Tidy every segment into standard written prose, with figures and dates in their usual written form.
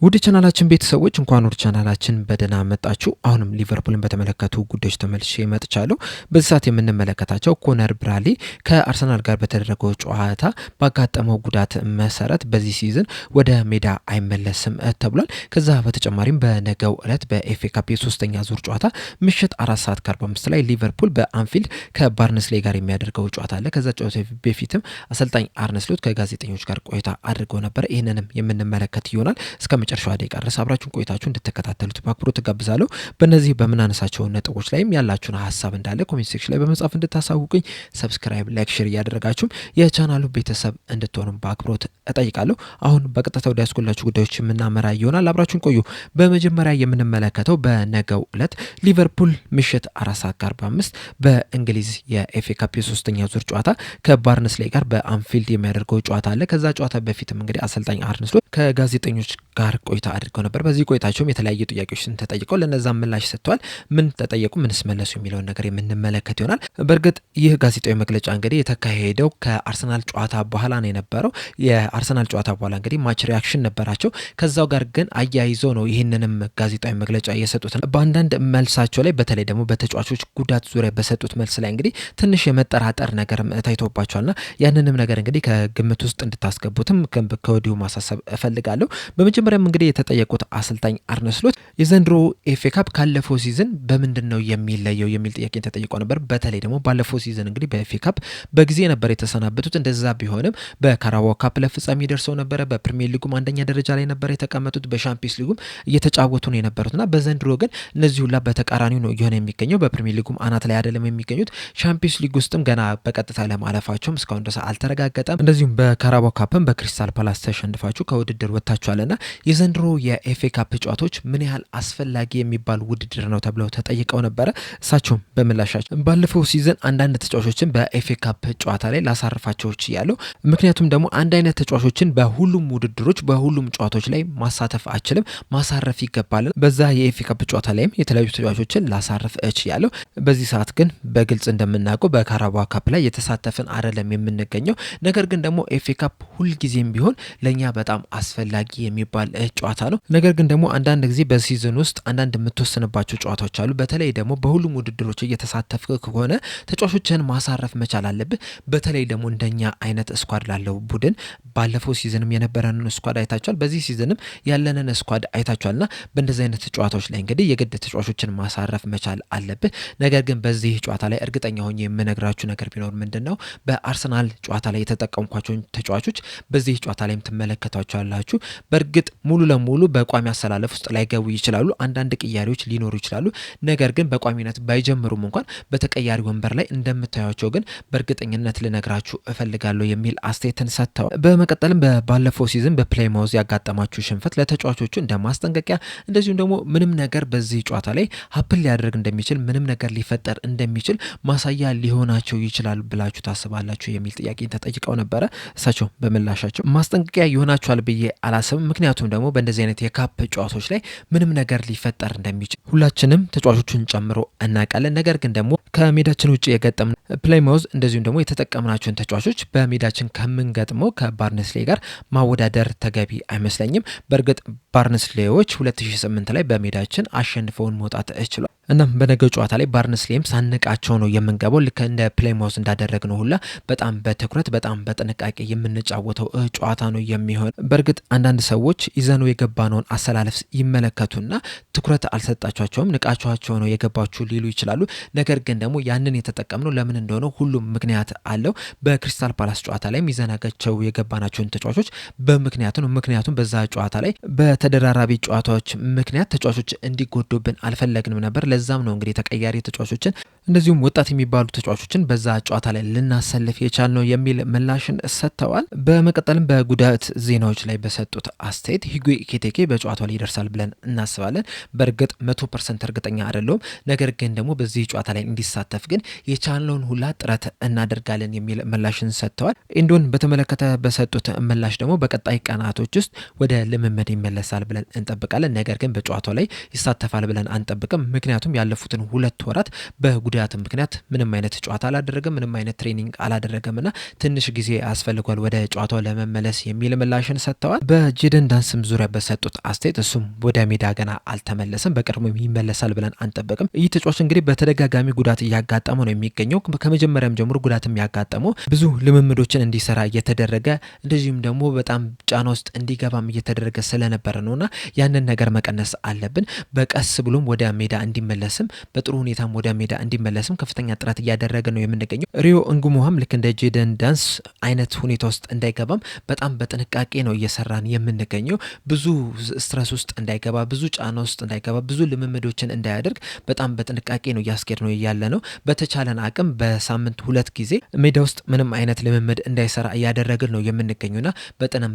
ውድ ቻናላችን ቤተሰቦች እንኳን ወደ ቻናላችን በደህና መጣችሁ። አሁንም ሊቨርፑልን በተመለከቱ ጉዳዮች ተመልሼ መጥቻለሁ። በዚህ ሰዓት የምንመለከታቸው ኮነር ብራድሊ ከአርሰናል ጋር በተደረገው ጨዋታ ባጋጠመው ጉዳት መሰረት በዚህ ሲዝን ወደ ሜዳ አይመለስም ተብሏል። ከዛ በተጨማሪም በነገው ዕለት በኤፍኤ ካፕ የሶስተኛ ዙር ጨዋታ ምሽት 4:45 ላይ ሊቨርፑል በአንፊልድ ከባርንስሌ ጋር የሚያደርገው ጨዋታ አለ። ከዛ ጨዋታ በፊትም አሰልጣኝ አርነ ስሎት ከጋዜጠኞች ጋር ቆይታ አድርገው ነበር። ይህንንም የምንመለከት ይሆናል። እስከ መጨረሻው ደቂቃ ድረስ አብራችሁን ቆይታችሁ እንድትከታተሉት በአክብሮት ተጋብዛለሁ። በእነዚህ በምናነሳቸው ነጥቦች ላይም ያላችሁን ሀሳብ እንዳለ ኮሜንት ሴክሽን ላይ በመጻፍ እንድታሳውቁኝ፣ ሰብስክራይብ፣ ላይክ፣ ሼር እያደረጋችሁም የቻናሉ ቤተሰብ እንድትሆኑም በአክብሮት እጠይቃለሁ። አሁን በቀጥታ ወደ ያስኩላችሁ ጉዳዮች የምናመራ ይሆናል። አብራችሁን ቆዩ። በመጀመሪያ የምንመለከተው በነገው ዕለት ሊቨርፑል ምሽት 4:45 በእንግሊዝ የኤፍኤ ካፕ የሶስተኛ ዙር ጨዋታ ከባርንስሌ ጋር በአንፊልድ የሚያደርገው ጨዋታ አለ። ከዛ ጨዋታ በፊትም እንግዲህ አሰልጣኝ አርነ ስሎት ከጋዜጠኞች ጋር ቆይታ አድርገው ነበር። በዚህ ቆይታቸውም የተለያዩ ጥያቄዎችን ተጠይቀው ለነዛም ምላሽ ሰጥተዋል። ምን ተጠየቁ፣ ምንስ መለሱ የሚለውን ነገር የምንመለከት ይሆናል። በእርግጥ ይህ ጋዜጣዊ መግለጫ እንግዲህ የተካሄደው ከአርሰናል ጨዋታ በኋላ ነው የነበረው። የአርሰናል ጨዋታ በኋላ እንግዲህ ማች ሪያክሽን ነበራቸው። ከዛው ጋር ግን አያይዞ ነው ይህንንም ጋዜጣዊ መግለጫ የሰጡት። በአንዳንድ መልሳቸው ላይ በተለይ ደግሞ በተጫዋቾች ጉዳት ዙሪያ በሰጡት መልስ ላይ እንግዲህ ትንሽ የመጠራጠር ነገር ታይቶባቸዋልና ያንንም ነገር እንግዲህ ከግምት ውስጥ እንድታስገቡትም ከወዲሁ ማሳሰብ እፈልጋለሁ። በመጀመሪያም እንግዲህ የተጠየቁት አሰልጣኝ አርነ ስሎት የዘንድሮ ኤፍኤ ካፕ ካለፈው ሲዝን በምንድን ነው የሚለየው የሚል ጥያቄ ተጠይቀው ነበር። በተለይ ደግሞ ባለፈው ሲዝን እንግዲህ በኤፍኤ ካፕ በጊዜ ነበር የተሰናበቱት። እንደዛ ቢሆንም በካራባኦ ካፕ ለፍጻሜ ደርሰው ነበረ። በፕሪሚየር ሊጉም አንደኛ ደረጃ ላይ ነበር የተቀመጡት። በሻምፒዮንስ ሊጉም እየተጫወቱ ነው የነበሩትና በዘንድሮ ግን እነዚህ ሁላ በተቃራኒው ነው እየሆነ የሚገኘው። በፕሪሚየር ሊጉም አናት ላይ አይደለም የሚገኙት። ሻምፒዮንስ ሊግ ውስጥም ገና በቀጥታ ለማለፋቸውም እስካሁን ድረስ አልተረጋገጠም። እንደዚሁም በካራባኦ ካፕም በክሪስታል ፓላስ ተሸንፋችሁ ከውድድር ወጥታችኋልና የዘንድሮ የኤፍኤ ካፕ ጨዋታዎች ምን ያህል አስፈላጊ የሚባል ውድድር ነው ተብለው ተጠይቀው ነበረ። እሳቸውም በምላሻቸው ባለፈው ሲዝን አንዳንድ ተጫዋቾችን በኤፍኤ ካፕ ጨዋታ ላይ ላሳርፋቸው ችያለሁ። ምክንያቱም ደግሞ አንድ አይነት ተጫዋቾችን በሁሉም ውድድሮች በሁሉም ጨዋታዎች ላይ ማሳተፍ አችልም፣ ማሳረፍ ይገባል። በዛ የኤፍኤ ካፕ ጨዋታ ላይም የተለያዩ ተጫዋቾችን ላሳርፍ እችላለሁ። በዚህ ሰዓት ግን በግልጽ እንደምናውቀው በካራባኦ ካፕ ላይ የተሳተፍን አይደለም የምንገኘው። ነገር ግን ደግሞ ኤፍኤ ካፕ ሁልጊዜም ቢሆን ለእኛ በጣም አስፈላጊ የሚባል ጨዋታ ነው። ነገር ግን ደግሞ አንዳንድ ጊዜ በሲዝን ውስጥ አንዳንድ የምትወስንባቸው ጨዋታዎች አሉ። በተለይ ደግሞ በሁሉም ውድድሮች እየተሳተፍክ ከሆነ ተጫዋቾችን ማሳረፍ መቻል አለብህ። በተለይ ደግሞ እንደኛ አይነት ስኳድ ላለው ቡድን ባለፈው ሲዝንም የነበረንን ስኳድ አይታችኋል። በዚህ ሲዝንም ያለንን ስኳድ አይታችኋልና በእንደዚህ አይነት ጨዋታዎች ላይ እንግዲህ የግድ ተጫዋቾችን ማሳረፍ መቻል አለብህ። ነገር ግን በዚህ ጨዋታ ላይ እርግጠኛ ሆኜ የምነግራችሁ ነገር ቢኖር ምንድን ነው በአርሰናል ጨዋታ ላይ የተጠቀምኳቸውን ተጫዋቾች በዚህ ጨዋታ ላይም ትመለከቷቸዋላችሁ። በእርግጥ ሙሉ ለሙሉ በቋሚ አሰላለፍ ውስጥ ላይገቡ ይችላሉ። አንዳንድ ቅያሬዎች ሊኖሩ ይችላሉ። ነገር ግን በቋሚነት ባይጀምሩም እንኳን በተቀያሪ ወንበር ላይ እንደምታዩቸው ግን በእርግጠኝነት ልነግራችሁ እፈልጋለሁ የሚል አስተያየትን ሰጥተዋል። በመቀጠልም ባለፈው ሲዝን በፕሌይማውዝ ያጋጠማችሁ ሽንፈት ለተጫዋቾቹ እንደ ማስጠንቀቂያ እንደዚሁም ደግሞ ምንም ነገር በዚህ ጨዋታ ላይ ሀፕል ሊያደርግ እንደሚችል ምንም ነገር ሊፈጠር እንደሚችል ማሳያ ሊሆናቸው ይችላል ብላችሁ ታስባላችሁ የሚል ጥያቄ ተጠይቀው ነበረ። እሳቸው በምላሻቸው ማስጠንቀቂያ ይሆናችኋል ብዬ አላስብም። ምክንያቱም ደግሞ በእንደዚህ አይነት የካፕ ጨዋታዎች ላይ ምንም ነገር ሊፈጠር እንደሚችል ሁላችንም ተጫዋቾቹን ጨምሮ እናውቃለን። ነገር ግን ደግሞ ከሜዳችን ውጭ የገጠምን ፕሌይማውዝ እንደዚሁም ደግሞ የተጠቀምናቸውን ተጫዋቾች በሜዳችን ከምንገጥመው ከባርንስሌ ጋር ማወዳደር ተገቢ አይመስለኝም። በእርግጥ ባርንስሌዎች 2008 ላይ በሜዳችን አሸንፈውን መውጣት ችሏል። እናም በነገው ጨዋታ ላይ ባርንስሌም ሳንቃቸው ነው የምንገባው። ልክ እንደ ፕሌይማውዝ እንዳደረግነው ሁላ በጣም በትኩረት በጣም በጥንቃቄ የምንጫወተው ጨዋታ ነው የሚሆን። በእርግጥ አንዳንድ ሰዎች ይዘነው የገባነውን አሰላለፍ ይመለከቱና ትኩረት አልሰጣቸውም፣ ንቃቸዋቸው ነው የገባችሁ ሊሉ ይችላሉ። ነገር ግን ደግሞ ያንን የተጠቀምነው ለምን እንደሆነ ሁሉም ምክንያት አለው። በክሪስታል ፓላስ ጨዋታ ላይ ይዘናጋቸው የገባናቸውን ተጫዋቾች በምክንያቱ ነው። ምክንያቱም በዛ ጨዋታ ላይ በተደራራቢ ጨዋታዎች ምክንያት ተጫዋቾች እንዲጎዱብን አልፈለግንም ነበር። ለዛም ነው እንግዲህ ተቀያሪ ተጫዋቾችን እንደዚሁም ወጣት የሚባሉ ተጫዋቾችን በዛ ጨዋታ ላይ ልናሰልፍ የቻልነው የሚል ምላሽን ሰጥተዋል። በመቀጠልም በጉዳት ዜናዎች ላይ በሰጡት አስተያየት ሂጉ ኢኬቲኬ በጨዋታው ላይ ይደርሳል ብለን እናስባለን። በእርግጥ 100% እርግጠኛ አይደለሁም። ነገር ግን ደግሞ በዚህ ጨዋታ ላይ እንዲሳተፍ ግን የቻልነውን ሁላ ጥረት እናደርጋለን የሚል ምላሽን ሰጥተዋል። ኢንዶን በተመለከተ በሰጡት ምላሽ ደግሞ በቀጣይ ቀናቶች ውስጥ ወደ ልምምድ ይመለሳል ብለን እንጠብቃለን። ነገር ግን በጨዋታው ላይ ይሳተፋል ብለን አንጠብቅም። ምክንያቱም ምክንያቱም ያለፉትን 2 ወራት በጉዳት ምክንያት ምንም አይነት ጨዋታ አላደረገም፣ ምንም አይነት ትሬኒንግ አላደረገምና ትንሽ ጊዜ ያስፈልጓል ወደ ጨዋታው ለመመለስ የሚል ምላሽን ሰጥተዋል። በጄደን ዳንስም ዙሪያ በሰጡት አስተያየት እሱም ወደ ሜዳ ገና አልተመለሰም፣ በቅርቡ ይመለሳል ብለን አንጠብቅም። ይህ ተጫዋች እንግዲህ በተደጋጋሚ ጉዳት እያጋጠመው ነው የሚገኘው። ከመጀመሪያም ጀምሮ ጉዳትም ያጋጠመው ብዙ ልምምዶችን እንዲሰራ እየተደረገ እንደዚሁም ደግሞ በጣም ጫና ውስጥ እንዲገባም እየተደረገ ስለነበረ ነውና ያንን ነገር መቀነስ አለብን። በቀስ ብሎም ወደ ሜዳ እንዲመለስም በጥሩ ሁኔታም ወደ ሜዳ እንዲመለስም ከፍተኛ ጥረት እያደረገ ነው የምንገኘው። ሪዮ እንጉሙሃም ልክ እንደ ጄደን ዳንስ አይነት ሁኔታ ውስጥ እንዳይገባም በጣም በጥንቃቄ ነው እየሰራን የምንገኘው። ብዙ ስትረስ ውስጥ እንዳይገባ፣ ብዙ ጫና ውስጥ እንዳይገባ፣ ብዙ ልምምዶችን እንዳያደርግ በጣም በጥንቃቄ ነው እያስኬድ ነው ያለ ነው። በተቻለን አቅም በሳምንት 2 ጊዜ ሜዳ ውስጥ ምንም አይነት ልምምድ እንዳይሰራ እያደረግን ነው የምንገኘውና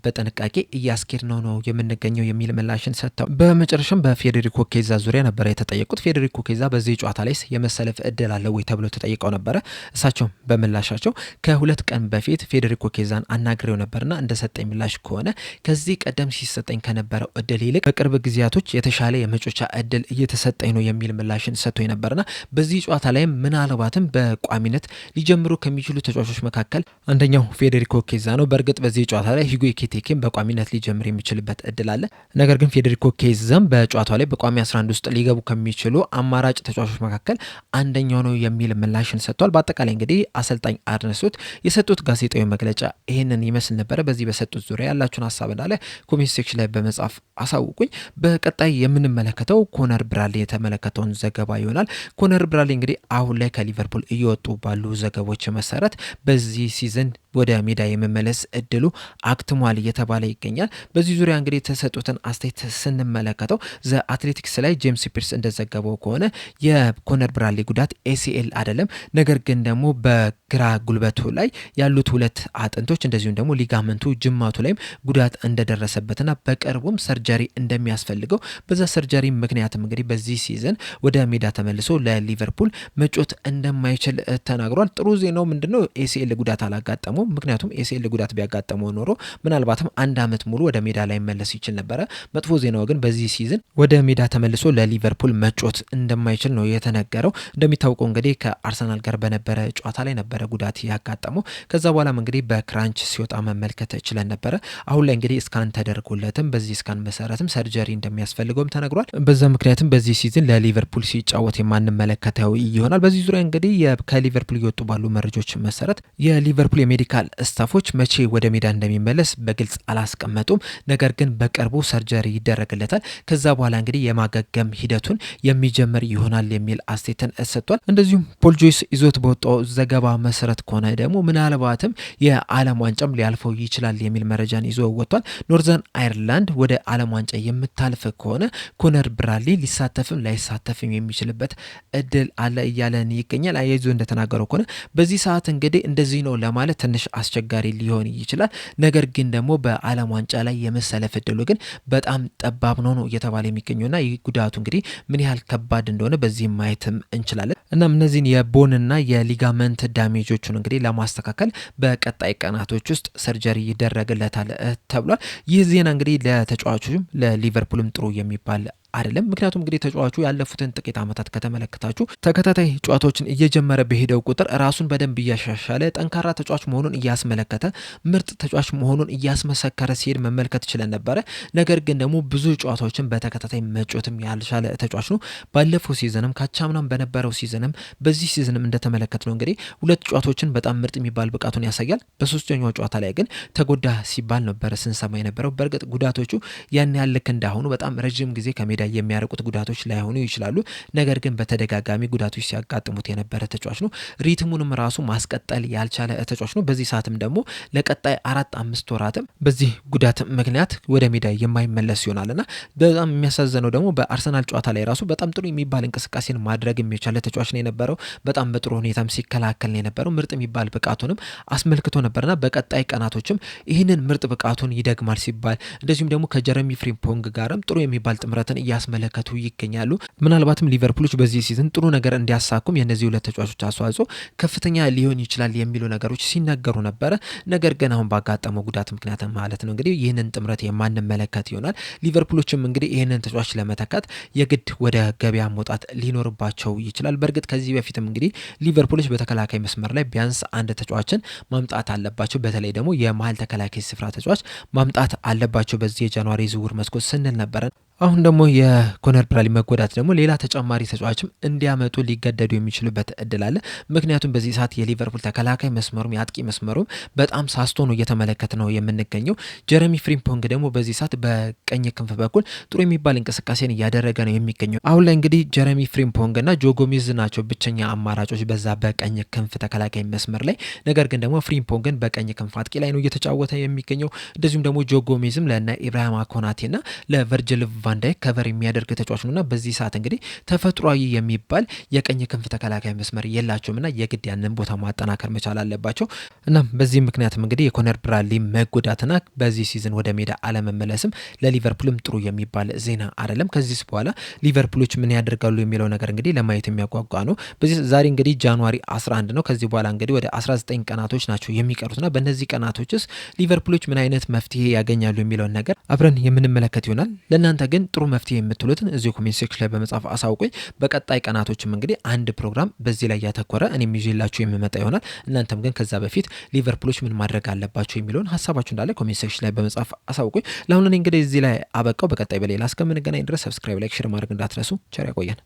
በጥንቃቄ እያስኬድ ነው የምንገኘው የሚል ምላሽን ሰጥተው በመጨረሻም በፌዴሪኮ ኬዛ ዙሪያ ነበር የተጠየቁት። ፌዴሪኮ ኬዛ በዚህ ጨዋታ ላይ የመሰለፍ እድል አለው ወይ ተብሎ ተጠይቀው ነበረ። እሳቸው በምላሻቸው ከ2 ቀን በፊት ፌዴሪኮ ኬዛን አናግሬው ነበርና እንደሰጠኝ ምላሽ ከሆነ ከዚህ ቀደም ሲሰጠኝ ከነበረው እድል ይልቅ በቅርብ ጊዜያቶች የተሻለ የመጮቻ እድል እየተሰጠኝ ነው የሚል ምላሽን ሰጥቶኝ ነበርና በዚህ ጨዋታ ላይ ምናልባትም በቋሚነት ሊጀምሩ ከሚችሉ ተጫዋቾች መካከል አንደኛው ፌዴሪኮ ኬዛ ነው። በእርግጥ በዚህ ጨዋታ ላይ ሂጎ ኤኪቲኬም በቋሚነት ሊጀምር የሚችልበት እድል አለ። ነገር ግን ፌዴሪኮ ኬዛም በጨዋታው ላይ በቋሚ 11 ውስጥ ሊገቡ ከሚችሉ አማራጭ ተጫዋቾች መካከል አንደኛው ነው የሚል ምላሽን ሰጥቷል። በአጠቃላይ እንግዲህ አሰልጣኝ አርነ ስሎት የሰጡት ጋዜጣዊ መግለጫ ይህንን ይመስል ነበረ። በዚህ በሰጡት ዙሪያ ያላችሁን ሀሳብ እንዳለ ኮሜንት ሴክሽን ላይ በመጻፍ አሳውቁኝ። በቀጣይ የምንመለከተው ኮነር ብራድሊ የተመለከተውን ዘገባ ይሆናል። ኮነር ብራድሊ እንግዲህ አሁን ላይ ከሊቨርፑል እየወጡ ባሉ ዘገቦች መሰረት በዚህ ሲዝን ወደ ሜዳ የመመለስ እድሉ አክትሟል እየተባለ ይገኛል። በዚህ ዙሪያ እንግዲህ የተሰጡትን አስተያየት ስንመለከተው ዘ አትሌቲክስ ላይ ጄምስ ፒርስ እንደዘገበው ከሆነ የኮነር ብራድሊ ጉዳት ኤሲኤል አይደለም፣ ነገር ግን ደግሞ በግራ ጉልበቱ ላይ ያሉት 2 አጥንቶች እንደዚሁም ደግሞ ሊጋመንቱ ጅማቱ ላይም ጉዳት እንደደረሰበትና በቅርቡም ሰርጀሪ እንደሚያስፈልገው በዛ ሰርጀሪ ምክንያትም እንግዲህ በዚህ ሲዝን ወደ ሜዳ ተመልሶ ለሊቨርፑል መጮት እንደማይችል ተናግሯል። ጥሩ ዜናው ምንድነው? ኤሲኤል ጉዳት አላጋጠመው። ምክንያቱም ኤሲኤል ጉዳት ቢያጋጠመው ኖሮ ምናልባትም 1 ዓመት ሙሉ ወደ ሜዳ ላይ መለስ ይችል ነበረ። መጥፎ ዜናው ግን በዚህ ሲዝን ወደ ሜዳ ተመልሶ ለሊቨርፑል መጮት እንደማይችል ነው የተነገረው። እንደሚታወቀው እንግዲህ ከአርሰናል ጋር በነበረ ጨዋታ ላይ ነበረ ጉዳት ያጋጠመው። ከዛ በኋላም እንግዲህ በክራንች ሲወጣ መመልከት ችለን ነበረ። አሁን ላይ እንግዲህ ስካን ተደርጎለትም በዚህ ስካን መሰረትም ሰርጀሪ እንደሚያስፈልገውም ተነግሯል። በዛ ምክንያትም በዚህ ሲዝን ለሊቨርፑል ሲጫወት የማንመለከተው ይሆናል። በዚህ ዙሪያ እንግዲህ ከሊቨርፑል እየወጡ ባሉ መረጃዎች መሰረት የሊቨርፑል የሜዲካል ስታፎች መቼ ወደ ሜዳ እንደሚመለስ በግልጽ አላስቀመጡም። ነገር ግን በቅርቡ ሰርጀሪ ይደረግለታል። ከዛ በኋላ እንግዲህ የማገገም ሂደቱን የሚጀምር ይሆናል የሚል አስተያየትን ሰጥቷል። እንደዚሁም ፖል ጆይስ ይዞት በወጣው ዘገባ መሰረት ከሆነ ደግሞ ምናልባትም የዓለም ዋንጫም ሊያልፈው ይችላል የሚል መረጃን ይዞ ወጥቷል። ኖርዘርን አይርላንድ ወደ ዓለም ዋንጫ የምታልፍ ከሆነ ኮነር ብራድሊ ሊሳተፍም ላይሳተፍም የሚችልበት እድል አለ እያለን ይገኛል። አያይዞ እንደተናገረው ከሆነ በዚህ ሰዓት እንግዲህ እንደዚህ ነው ለማለት ትንሽ አስቸጋሪ ሊሆን ይችላል። ነገር ግን ደግሞ በዓለም ዋንጫ ላይ የመሰለፍ እድሉ ግን በጣም ጠባብ ነው እየተባለ የሚገኘውና ይህ ጉዳቱ እንግዲህ ምን ያህል ከባድ እንደሆነ በዚህ ማየትም እንችላለን። እናም እነዚህን የቦንና የሊጋመንት ዳሜጆቹን እንግዲህ ለማስተካከል በቀጣይ ቀናቶች ውስጥ ሰርጀሪ ይደረግለታል ተብሏል። ይህ ዜና እንግዲህ ለተጫዋቹም ለሊቨርፑልም ጥሩ የሚባል አይደለም። ምክንያቱም እንግዲህ ተጫዋቹ ያለፉትን ጥቂት ዓመታት ከተመለከታችሁ ተከታታይ ጨዋታዎችን እየጀመረ በሄደው ቁጥር ራሱን በደንብ እያሻሻለ ጠንካራ ተጫዋች መሆኑን እያስመለከተ ምርጥ ተጫዋች መሆኑን እያስመሰከረ ሲሄድ መመልከት ችለን ነበረ። ነገር ግን ደግሞ ብዙ ጨዋታዎችን በተከታታይ መጮትም ያልቻለ ተጫዋች ነው። ባለፈው ሲዝንም ካቻምናም በነበረው ሲዝንም በዚህ ሲዝንም እንደተመለከት ነው እንግዲህ 2 ጨዋታዎችን በጣም ምርጥ የሚባል ብቃቱን ያሳያል። በሶስተኛው ጨዋታ ላይ ግን ተጎዳ ሲባል ነበረ ስንሰማ የነበረው። በእርግጥ ጉዳቶቹ ያን ያህል ልክ እንዳሁኑ በጣም ረጅም ጊዜ ከሜዳ የሚያርቁት ጉዳቶች ላይሆኑ ይችላሉ። ነገር ግን በተደጋጋሚ ጉዳቶች ሲያጋጥሙት የነበረ ተጫዋች ነው። ሪትሙንም ራሱ ማስቀጠል ያልቻለ ተጫዋች ነው። በዚህ ሰዓትም ደግሞ ለቀጣይ 4-5 ወራትም በዚህ ጉዳት ምክንያት ወደ ሜዳ የማይመለስ ይሆናልና በጣም የሚያሳዝነው ደግሞ በአርሰናል ጨዋታ ላይ ራሱ በጣም ጥሩ የሚባል እንቅስቃሴን ማድረግ የሚቻለ ተጫዋች ነው የነበረው። በጣም በጥሩ ሁኔታም ሲከላከል ነው የነበረው። ምርጥ የሚባል ብቃቱንም አስመልክቶ ነበርና በቀጣይ ቀናቶችም ይህንን ምርጥ ብቃቱን ይደግማል ሲባል እንደዚሁም ደግሞ ከጀረሚ ፍሪምፖንግ ጋርም ጥሩ የሚባል ጥምረትን እያስመለከቱ ይገኛሉ። ምናልባትም ሊቨርፑሎች በዚህ ሲዝን ጥሩ ነገር እንዲያሳኩም የእነዚህ ሁለት ተጫዋቾች አስተዋጽኦ ከፍተኛ ሊሆን ይችላል የሚሉ ነገሮች ሲነገሩ ነበረ። ነገር ግን አሁን ባጋጠመው ጉዳት ምክንያት ማለት ነው እንግዲህ ይህንን ጥምረት የማንመለከት ይሆናል። ሊቨርፑሎችም እንግዲህ ይህንን ተጫዋች ለመተካት የግድ ወደ ገበያ መውጣት ሊኖርባቸው ይችላል። በእርግጥ ከዚህ በፊትም እንግዲህ ሊቨርፑሎች በተከላካይ መስመር ላይ ቢያንስ አንድ ተጫዋችን ማምጣት አለባቸው። በተለይ ደግሞ የመሀል ተከላካይ ስፍራ ተጫዋች ማምጣት አለባቸው በዚህ የጃንዋሪ ዝውውር መስኮት ስንል ነበረ። አሁን ደግሞ የኮነር ብራድሊ መጎዳት ደግሞ ሌላ ተጨማሪ ተጫዋችም እንዲያመጡ ሊገደዱ የሚችሉበት እድል አለ። ምክንያቱም በዚህ ሰዓት የሊቨርፑል ተከላካይ መስመሩም የአጥቂ መስመሩም በጣም ሳስቶ ነው እየተመለከት ነው የምንገኘው። ጀረሚ ፍሪምፖንግ ደግሞ በዚህ ሰዓት በቀኝ ክንፍ በኩል ጥሩ የሚባል እንቅስቃሴን እያደረገ ነው የሚገኘው። አሁን ላይ እንግዲህ ጀረሚ ፍሪምፖንግ እና ጆ ጎሜዝ ናቸው ብቸኛ አማራጮች በዛ በቀኝ ክንፍ ተከላካይ መስመር ላይ። ነገር ግን ደግሞ ፍሪምፖንግን በቀኝ ክንፍ አጥቂ ላይ ነው እየተጫወተ የሚገኘው። እንደዚሁም ደግሞ ጆ ጎሜዝም ለና ኢብራሂማ ኮናቴና ለቨርጅል ቫንዳይክ ከቨር የሚያደርግ ተጫዋች ነውና በዚህ ሰዓት እንግዲህ ተፈጥሯዊ የሚባል የቀኝ ክንፍ ተከላካይ መስመር የላቸውምና የግድ ያንን ቦታ ማጠናከር መቻል አለባቸው። እናም በዚህ ምክንያትም እንግዲህ የኮነር ብራድሊ መጎዳትና በዚህ ሲዝን ወደ ሜዳ አለመመለስም ለሊቨርፑልም ጥሩ የሚባል ዜና አይደለም። ከዚህ በኋላ ሊቨርፑሎች ምን ያደርጋሉ የሚለው ነገር እንግዲህ ለማየት የሚያጓጓ ነው። በዚህ ዛሬ እንግዲህ ጃንዋሪ 11 ነው። ከዚህ በኋላ እንግዲህ ወደ 19 ቀናቶች ናቸው የሚቀሩትና በእነዚህ ቀናቶችስ ሊቨርፑሎች ምን አይነት መፍትሄ ያገኛሉ የሚለውን ነገር አብረን የምንመለከት ይሆናል። ለእናንተ ግን ጥሩ መፍትሄ የምትሉትን እዚሁ ኮሜንት ሴክሽን ላይ በመጻፍ አሳውቁኝ። በቀጣይ ቀናቶችም እንግዲህ አንድ ፕሮግራም በዚህ ላይ ያተኮረ እኔም ይዤላችሁ የምመጣ ይሆናል። እናንተም ግን ከዛ በፊት ሊቨርፑሎች ምን ማድረግ አለባቸው የሚለውን ሀሳባችሁ እንዳለ ኮሜንት ሴክሽን ላይ በመጻፍ አሳውቁኝ። ለአሁን እኔ እንግዲህ እዚህ ላይ አበቃው። በቀጣይ በሌላ እስከምንገናኝ ድረስ ሰብስክራይብ፣ ላይክ፣ ሼር ማድረግ እንዳትረሱ። ቸር ያቆየን።